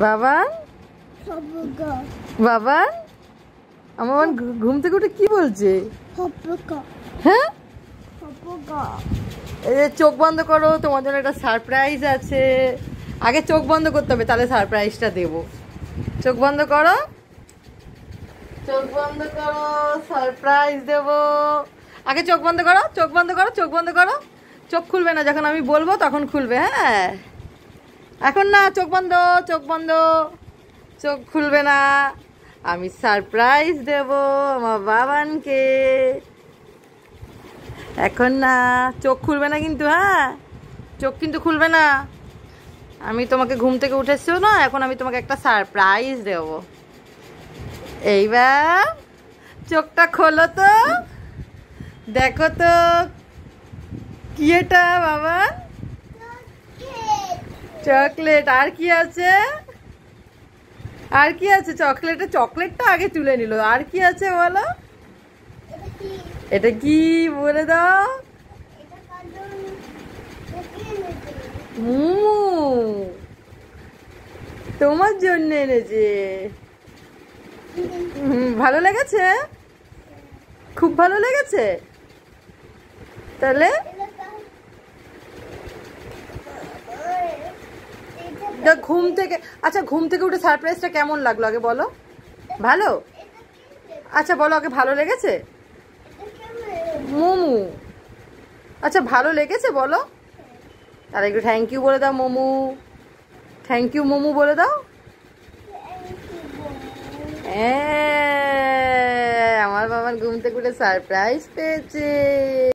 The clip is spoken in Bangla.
বাবান বাবান আমার ঘুম থেকে উঠে কি বলছে? হ্যাঁ, এই যে চোখ বন্ধ করো, তোমার জন্য একটা সারপ্রাইজ আছে। আগে চোখ বন্ধ করতে হবে, তাহলে সারপ্রাইজটা দেব। চোখ বন্ধ করো, চোখ বন্ধ করো, সারপ্রাইজ দেব। আগে চোখ বন্ধ করো, চোখ বন্ধ করো, চোখ বন্ধ করো। চোখ খুলবে না, যখন আমি বলবো তখন খুলবে। হ্যাঁ, এখন না, চোখ বন্ধ, চোখ বন্ধ, চোখ খুলবে না। আমি সারপ্রাইজ দেব আমার বাবানকে। এখন না, চোখ খুলবে না কিন্তু। হ্যাঁ, চোখ কিন্তু খুলবে না। আমি তোমাকে ঘুম থেকে উঠেছো না, এখন আমি তোমাকে একটা সারপ্রাইজ দেব। এইবার চোখটা খোলো তো, দেখো তো কি এটা বাবা? চকলেট। আর কি আছে? আর কি আছে? চকলেটটা আগে তুলে নিল। আর কি আছে বলো? এটা কি বলে দাও? মোমো তোমার জন্য এনেছে। ভালো লেগেছে? খুব ভালো লেগেছে? তাহলে ঘুম থেকে, আচ্ছা ঘুম থেকে উঠে সারপ্রাইজটা কেমন লাগলো আগে বলো? ভালো? আচ্ছা বলো আগে, ভালো লেগেছে? মোমো, আচ্ছা ভালো লেগেছে বলো? তাহলে একটু থ্যাংক ইউ বলে দাও মোমো। থ্যাংক ইউ মোমো বলে দাও। আমার বাবার ঘুম থেকে উঠে সারপ্রাইজ পেয়েছে।